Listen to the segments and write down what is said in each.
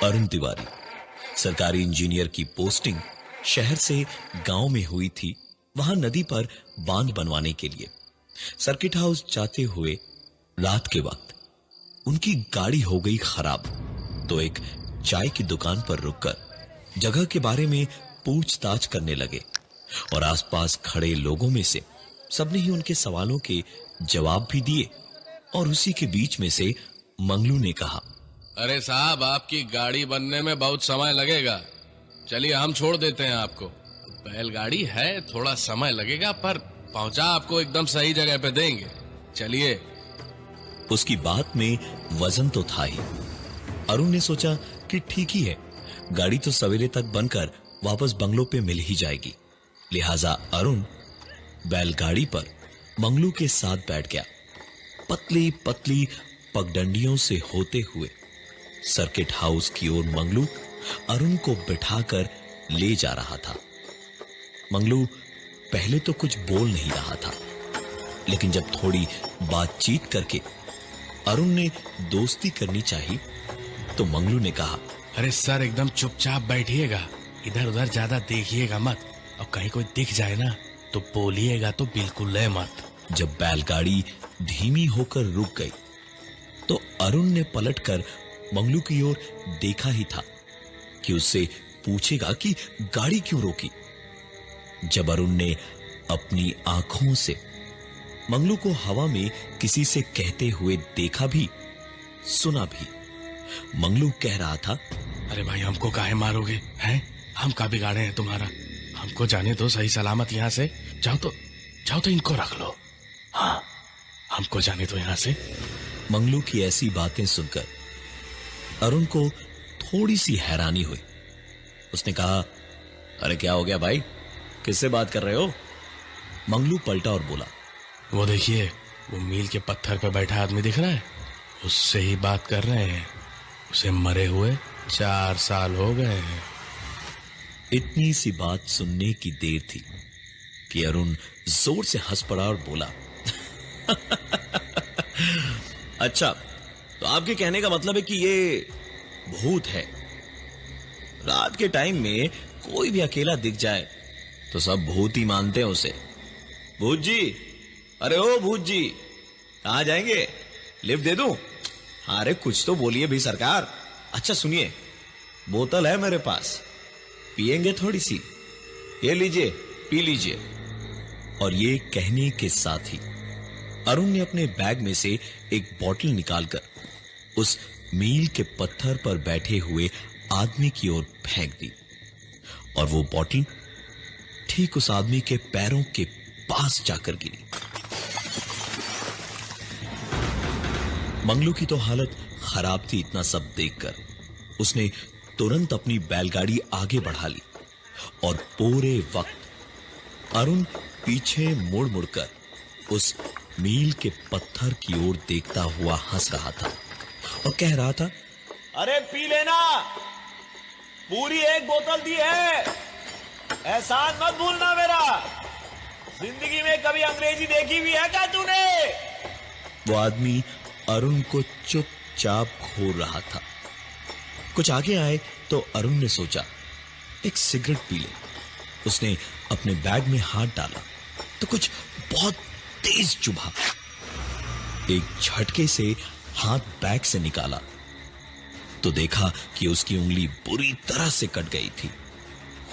अरुण तिवारी सरकारी इंजीनियर की पोस्टिंग शहर से गांव में हुई थी। वहां नदी पर बांध बनवाने के लिए सर्किट हाउस जाते हुए रात के वक्त उनकी गाड़ी हो गई खराब। तो एक चाय की दुकान पर रुककर जगह के बारे में पूछताछ करने लगे और आसपास खड़े लोगों में से सबने ही उनके सवालों के जवाब भी दिए। और उसी के बीच में से मंगलू ने कहा, अरे साहब, आपकी गाड़ी बनने में बहुत समय लगेगा। चलिए हम छोड़ देते हैं आपको। बैलगाड़ी है, थोड़ा समय लगेगा, पर पहुंचा आपको एकदम सही जगह पे देंगे। चलिए। उसकी बात में वजन तो था ही। अरुण ने सोचा कि ठीक ही है, गाड़ी तो सवेरे तक बनकर वापस बंगलो पे मिल ही जाएगी। लिहाजा अरुण बैलगाड़ी पर मंगलू के साथ बैठ गया। पतली पतली पगडंडियों से होते हुए सर्किट हाउस की ओर मंगलू अरुण को बिठाकर ले जा रहा था। मंगलू पहले तो कुछ बोल नहीं रहा था, लेकिन जब थोड़ी बातचीत करके अरुण ने दोस्ती करनी चाहिए तो मंगलू ने कहा, अरे सर, एकदम चुपचाप बैठिएगा, इधर उधर ज्यादा देखिएगा मत, और कहीं कोई दिख जाए ना तो बोलिएगा तो बिल्कुल मत। जब बैलगाड़ी धीमी होकर रुक गई तो अरुण ने पलटकर मंगलू की ओर देखा ही था कि उससे पूछेगा कि गाड़ी क्यों रोकी। जब अरुण ने अपनी आंखों से मंगलू को हवा में किसी से कहते हुए देखा भी सुना भी, मंगलू कह रहा था, अरे भाई, हमको काहे मारोगे हैं? हम का बिगाड़े हैं तुम्हारा? हमको जाने दो सही सलामत यहाँ से। जाओ तो इनको रख लो। हाँ, हमको जाने दो यहाँ से। मंगलू की ऐसी बातें सुनकर अरुण को थोड़ी सी हैरानी हुई। उसने कहा, अरे क्या हो गया भाई, किससे बात कर रहे हो? मंगलू पलटा और बोला, वो देखिए, वो मील के पत्थर पर बैठा आदमी दिख रहा है, उससे ही बात कर रहे हैं। उसे मरे हुए 4 साल हो गए हैं। इतनी सी बात सुनने की देर थी कि अरुण जोर से हंस पड़ा और बोला, अच्छा, तो आपके कहने का मतलब है कि ये भूत है। रात के टाइम में कोई भी अकेला दिख जाए तो सब भूत ही मानते हैं उसे। भूत जी, अरे ओ भूत जी, कहां जाएंगे? लिफ्ट दे दूं? अरे कुछ तो बोलिए भी सरकार। अच्छा सुनिए, बोतल है मेरे पास, पिएंगे थोड़ी सी? ये लीजिए, पी लीजिए। और ये कहने के साथ ही अरुण ने अपने बैग में से एक बोतल निकालकर उस मील के पत्थर पर बैठे हुए आदमी की ओर फेंक दी और वो बोतल ठीक उस आदमी के पैरों के पास जाकर गिरी। मंगलू की तो हालत खराब थी। इतना सब देखकर उसने तुरंत अपनी बैलगाड़ी आगे बढ़ा ली और पूरे वक्त अरुण पीछे मुड़ मुड़कर उस मील के पत्थर की ओर देखता हुआ हंस रहा था और कह रहा था, अरे पी लेना, पूरी एक बोतल दी है, एहसान मत भूलना मेरा। जिंदगी में कभी अंग्रेजी देखी भी है क्या तूने? वो आदमी अरुण को चुपचाप घूर रहा था। कुछ आगे आए तो अरुण ने सोचा, एक सिगरेट पी ले। उसने अपने बैग में हाथ डाला तो कुछ बहुत तेज चुभा। एक झटके से हाथ बैग से निकाला तो देखा कि उसकी उंगली बुरी तरह से कट गई थी।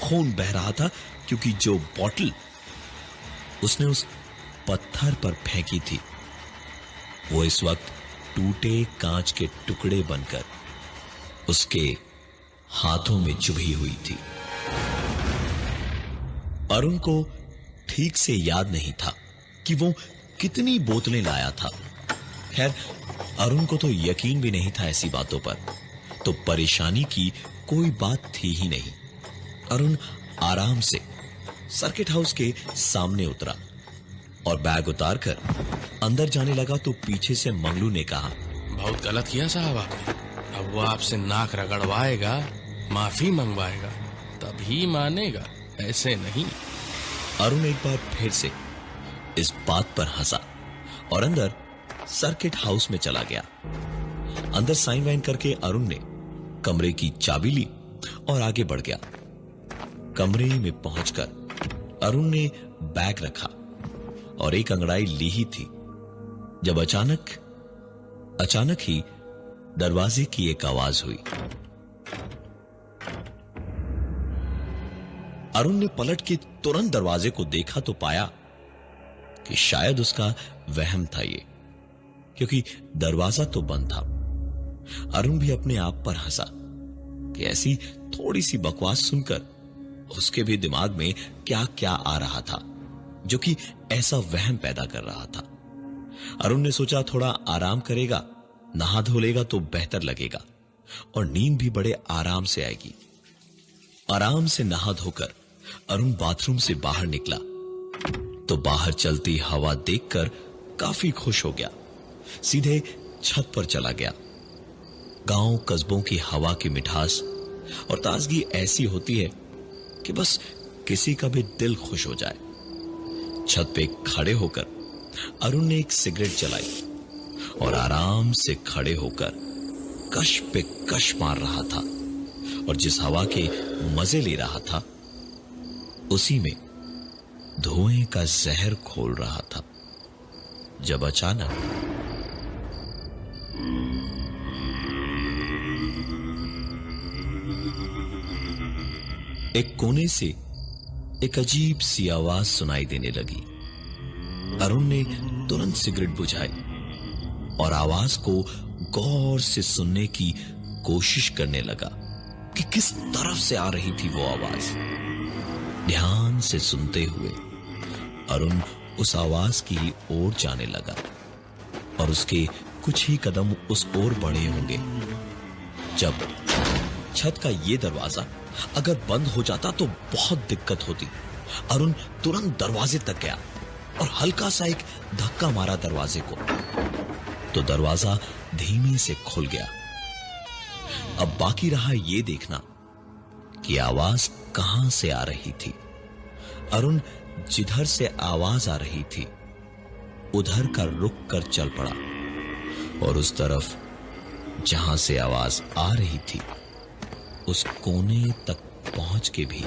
खून बह रहा था क्योंकि जो बोतल उसने उस पत्थर पर फेंकी थी वो इस वक्त टूटे कांच के टुकड़े बनकर उसके हाथों में चुभी हुई थी। अरुण को ठीक से याद नहीं था कि वो कितनी बोतलें लाया था। खैर, अरुण को तो यकीन भी नहीं था ऐसी बातों पर, तो परेशानी की कोई बात थी ही नहीं। अरुण आराम से सर्किट हाउस के सामने उतरा और बैग उतारकर अंदर जाने लगा तो पीछे से मंगलू ने कहा, बहुत गलत किया साहब आपने। अब वो आपसे नाक रगड़वाएगा, माफी मंगवाएगा, तभी मानेगा, ऐसे नहीं। अरुण एक बार फिर से इस बात पर हंसा और अंदर सर्किट हाउस में चला गया। अंदर साइन वाइन करके अरुण ने कमरे की चाबी ली और आगे बढ़ गया। कमरे में पहुंचकर अरुण ने बैग रखा और एक अंगड़ाई ली ही थी जब अचानक ही दरवाजे की एक आवाज हुई। अरुण ने पलट के तुरंत दरवाजे को देखा तो पाया कि शायद उसका वहम था ये, क्योंकि दरवाजा तो बंद था। अरुण भी अपने आप पर हंसा कि ऐसी थोड़ी सी बकवास सुनकर उसके भी दिमाग में क्या क्या आ रहा था जो कि ऐसा वहम पैदा कर रहा था। अरुण ने सोचा थोड़ा आराम करेगा, नहा धो लेगा तो बेहतर लगेगा और नींद भी बड़े आराम से आएगी। आराम से नहा धोकर अरुण बाथरूम से बाहर निकला तो बाहर चलती हवा देखकर काफी खुश हो गया। सीधे छत पर चला गया। गांव कस्बों की हवा की मिठास और ताजगी ऐसी होती है कि बस किसी का भी दिल खुश हो जाए। छत पे खड़े होकर अरुण ने एक सिगरेट जलाई और आराम से खड़े होकर कश पे कश मार रहा था और जिस हवा के मजे ले रहा था उसी में धुएं का जहर खोल रहा था, जब अचानक एक कोने से एक अजीब सी आवाज सुनाई देने लगी। अरुण ने तुरंत सिगरेट बुझाई और आवाज को गौर से सुनने की कोशिश करने लगा कि किस तरफ से आ रही थी वो आवाज। ध्यान से सुनते हुए अरुण उस आवाज की ओर जाने लगा और उसके कुछ ही कदम उस ओर बढ़े होंगे जब छत का ये दरवाजा अगर बंद हो जाता तो बहुत दिक्कत होती। अरुण तुरंत दरवाजे तक गया और हल्का सा एक धक्का मारा दरवाजे को तो दरवाजा धीमे से खुल गया। अब बाकी रहा ये देखना कि आवाज कहां से आ रही थी। अरुण जिधर से आवाज आ रही थी उधर का रुक कर चल पड़ा और उस तरफ जहां से आवाज आ रही थी उस कोने तक पहुंच के भी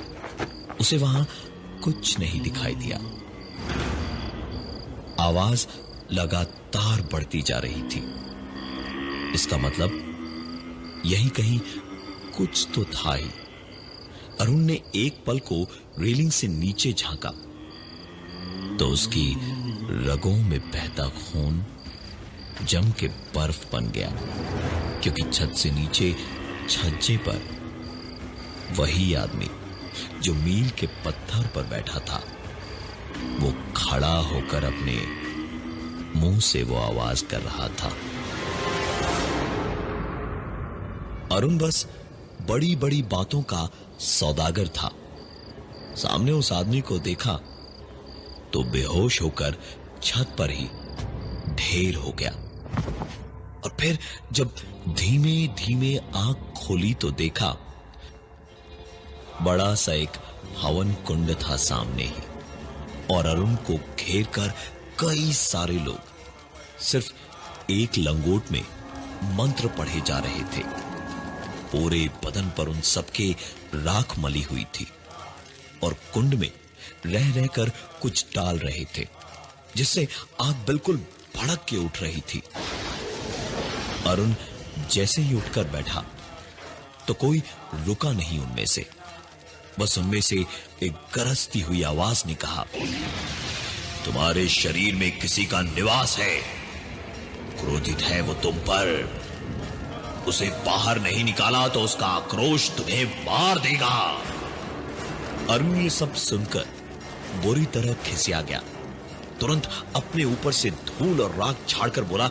उसे वहां कुछ नहीं दिखाई दिया। आवाज लगातार बढ़ती जा रही थी। इसका मतलब यहीं कहीं कुछ तो था ही। अरुण ने एक पल को रेलिंग से नीचे झांका तो उसकी रगों में बहता खून जम के बर्फ बन गया, क्योंकि छत से नीचे छज्जे पर वही आदमी जो मील के पत्थर पर बैठा था वो खड़ा होकर अपने मुंह से वो आवाज कर रहा था। अरुण बस बड़ी बड़ी बातों का सौदागर था। सामने उस आदमी को देखा तो बेहोश होकर छत पर ही ढेर हो गया और फिर जब धीमे धीमे आंख खोली तो देखा बड़ा सा एक हवन कुंड था सामने ही और अरुण को घेर कर कई सारे लोग सिर्फ एक लंगोट में मंत्र पढ़े जा रहे थे। पूरे बदन पर उन सबके राख मली हुई थी और कुंड में रह रहकर कुछ डाल रहे थे जिससे आग बिल्कुल भड़क के उठ रही थी। अरुण जैसे ही उठकर बैठा तो कोई रुका नहीं उनमें से। बस उनमें से एक गरजती हुई आवाज ने कहा, तुम्हारे शरीर में किसी का निवास है, क्रोधित है वो तुम पर, उसे बाहर नहीं निकाला तो उसका आक्रोश तुम्हें मार देगा। अरुण ये सब सुनकर बुरी तरह खिसिया गया। तुरंत अपने ऊपर से धूल और राख झाड़कर बोला,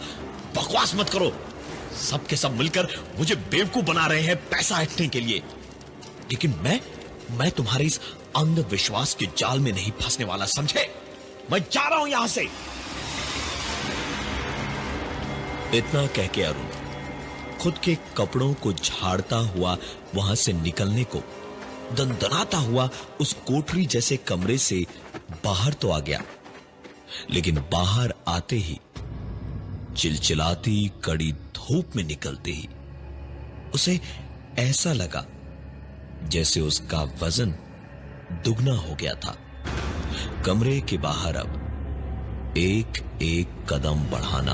बकवास मत करो, सबके सब मिलकर मुझे बेवकूफ बना रहे हैं पैसा हटने के लिए, लेकिन मैं तुम्हारे इस अंधविश्वास के जाल में नहीं फंसने वाला, समझे? मैं जा रहा हूं यहां से। इतना कह के अरुण खुद के कपड़ों को झाड़ता हुआ वहां से निकलने को दंदनाता हुआ उस कोठरी जैसे कमरे से बाहर तो आ गया, लेकिन बाहर आते ही चिलचिलाती कड़ी धूप में निकलते ही उसे ऐसा लगा जैसे उसका वजन दुगना हो गया था। कमरे के बाहर अब एक एक कदम बढ़ाना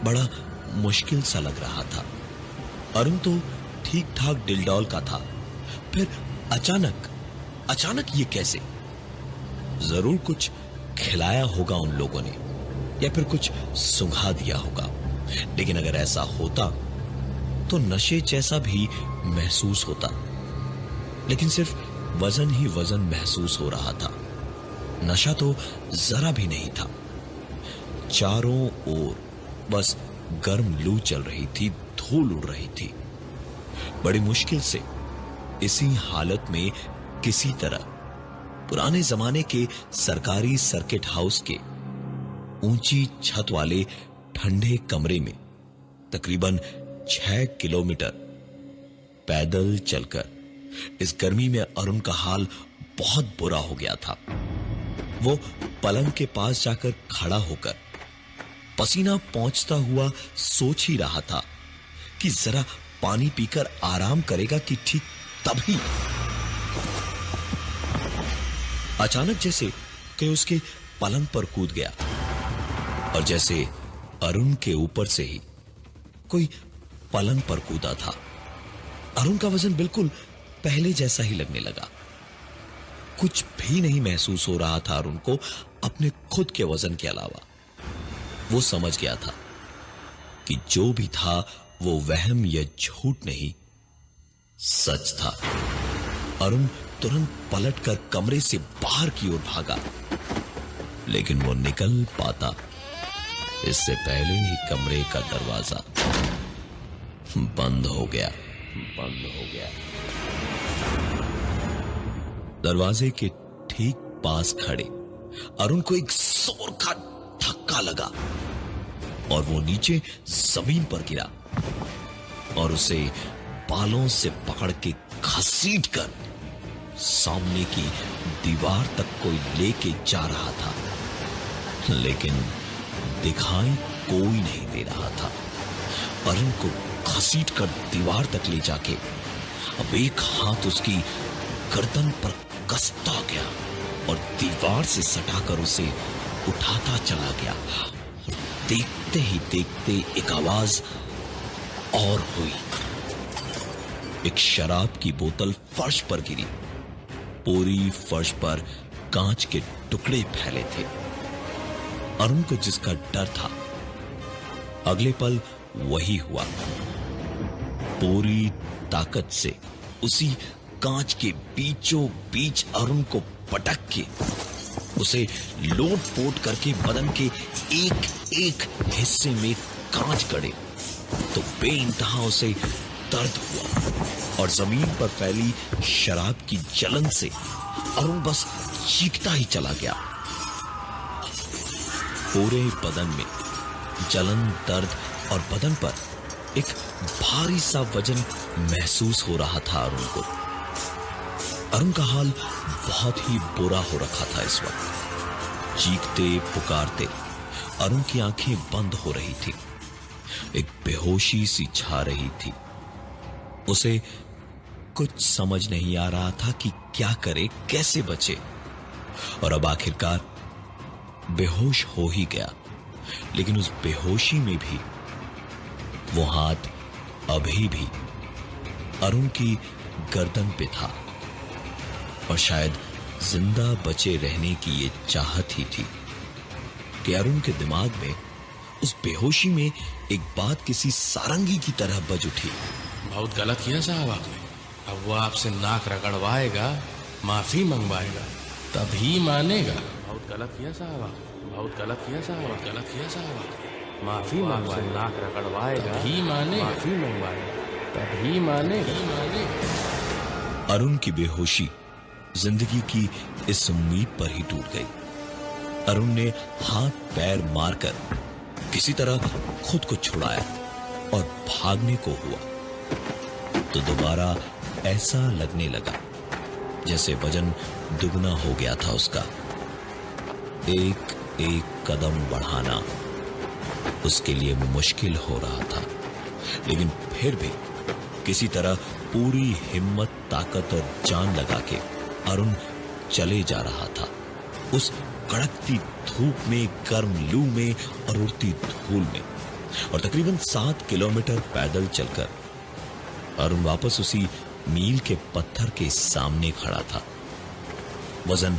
बड़ा मुश्किल सा लग रहा था। अरुण तो ठीक ठाक डिलडॉल का था, फिर अचानक ये कैसे? जरूर कुछ खिलाया होगा उन लोगों ने या फिर कुछ सुंघा दिया होगा, लेकिन अगर ऐसा होता तो नशे जैसा भी महसूस होता, लेकिन सिर्फ वजन ही वजन महसूस हो रहा था। नशा तो जरा भी नहीं था। चारों ओर बस गर्म लू चल रही थी, धूल उड़ रही थी। बड़ी मुश्किल से इसी हालत में किसी तरह पुराने जमाने के सरकारी सर्किट हाउस के ऊंची छत वाले ठंडे कमरे में तकरीबन 6 किलोमीटर पैदल चलकर इस गर्मी में अरुण का हाल बहुत बुरा हो गया था। वो पलंग के पास जाकर खड़ा होकर पसीना पहुंचता हुआ सोच ही रहा था कि जरा पानी पीकर आराम करेगा कि ठीक तभी अचानक जैसे कि उसके पलंग पर कूद गया और जैसे अरुण के ऊपर से ही कोई पलंग पर कूदा था। अरुण का वजन बिल्कुल पहले जैसा ही लगने लगा। कुछ भी नहीं महसूस हो रहा था अरुण को अपने खुद के वजन के अलावा। वो समझ गया था कि जो भी था वो वहम या झूठ नहीं, सच था। अरुण तुरंत पलटकर कमरे से बाहर की ओर भागा, लेकिन वो निकल पाता इससे पहले ही कमरे का दरवाजा बंद हो गया। दरवाजे के ठीक पास खड़े अरुण को एक जोर का धक्का लगा और वो नीचे जमीन पर गिरा और उसे बालों से पकड़ के घसीटकर सामने की दीवार तक कोई लेके जा रहा था, लेकिन दिखाई कोई नहीं दे रहा था। अरुण को घसीटकर दीवार तक ले जाके अब एक हाथ उसकी गर्दन पर कसता गया और दीवार से सटाकर उसे उठाता चला गया। और देखते ही देखते एक आवाज और हुई। एक शराब की बोतल फर्श पर गिरी। पूरी फर्श पर कांच के टुकड़े फैले थे। अरुण को जिसका डर था अगले पल वही हुआ। पूरी ताकत से उसी कांच के बीचों बीच अरुण को पटक के उसे लोट-पोट करके बदन के एक एक हिस्से में कांच गड़े तो बेइंतहा उसे दर्द हुआ और जमीन पर फैली शराब की जलन से अरुण बस चीखता ही चला गया। पूरे बदन में जलन, दर्द और बदन पर एक भारी सा वजन महसूस हो रहा था अरुण को। अरुण का हाल बहुत ही बुरा हो रखा था इस वक्त। चीखते पुकारते अरुण की आंखें बंद हो रही थी। एक बेहोशी सी छा रही थी। उसे कुछ समझ नहीं आ रहा था कि क्या करे, कैसे बचे, और अब आखिरकार बेहोश हो ही गया। लेकिन उस बेहोशी में भी वो हाथ अभी भी अरुण की गर्दन पे था और शायद जिंदा बचे रहने की ये चाहत ही थी कि अरुण के दिमाग में उस बेहोशी में एक बात किसी सारंगी की तरह बज उठी। बहुत गलत किया साहब आपने। अब वो आपसे नाक रगड़वाएगा, माफी मंगवाएगा, तभी मानेगा। बहुत गलत किया साहब आपने। बहुत गलत किया साहब। बहुत गलत किया साहब आपने। माफी मंगवाएगा, नाक रगड़वाएगा, तभी मानेगा। माफी मंगवाएगा, तभी मानेगा। अरुण की बेहोशी जिंदगी की इस उम्मीद पर ही टूट गई। अरुण ने हाथ पैर मारकर किसी तरह खुद को छुड़ाया और भागने को हुआ तो दोबारा ऐसा लगने लगा जैसे वजन दुगना हो गया था उसका। एक एक कदम बढ़ाना उसके लिए मुश्किल हो रहा था, लेकिन फिर भी किसी तरह पूरी हिम्मत, ताकत और जान लगा के अरुण चले जा रहा था। उस कड़कती धूप में, गर्म लू में और उड़ती धूल में, और तकरीबन 7 किलोमीटर पैदल चलकर अरुण वापस उसी मील के पत्थर के सामने खड़ा था, वजन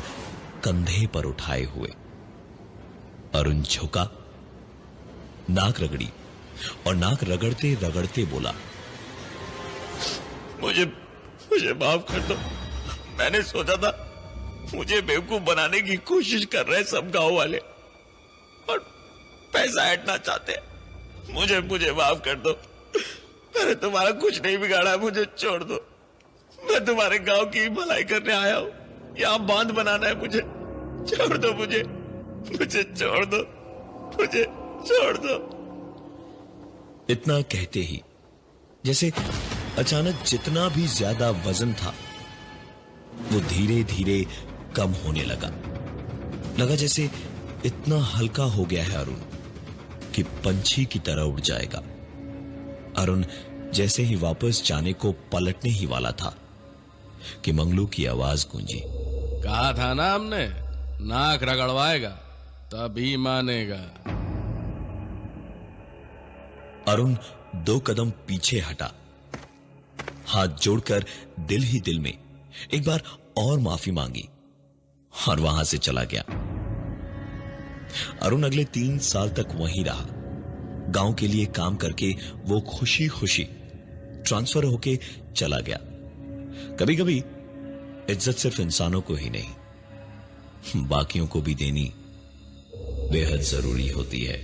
कंधे पर उठाए हुए। अरुण झुका, नाक रगड़ी और नाक रगड़ते रगड़ते बोला, मुझे माफ कर दो। मैंने सोचा था मुझे बेवकूफ बनाने की कोशिश कर रहे सब गांव वाले और पैसा ऐंठना चाहते हैं। मुझे माफ कर दो। मैंने तुम्हारा कुछ नहीं बिगाड़ा, मुझे छोड़ दो। मैं तुम्हारे गांव की भलाई करने आया हूं, यहां बांध बनाना है। मुझे छोड़ दो, मुझे छोड़ दो, मुझे छोड़ दो। इतना कहते ही जैसे अचानक जितना भी ज्यादा वजन था वो धीरे धीरे कम होने लगा जैसे इतना हल्का हो गया है अरुण कि पंछी की तरह उड़ जाएगा। अरुण जैसे ही वापस जाने को पलटने ही वाला था कि मंगलू की आवाज गूंजी, कहा था ना हमने, नाक रगड़वाएगा तभी मानेगा। अरुण 2 कदम पीछे हटा, हाथ जोड़कर दिल ही दिल में एक बार और माफी मांगी और वहां से चला गया। अरुण अगले 3 साल तक वहीं रहा। गांव के लिए काम करके वो खुशी खुशी ट्रांसफर होके चला गया। कभी कभी इज्जत सिर्फ इंसानों को ही नहीं, बाकियों को भी देनी बेहद जरूरी होती है।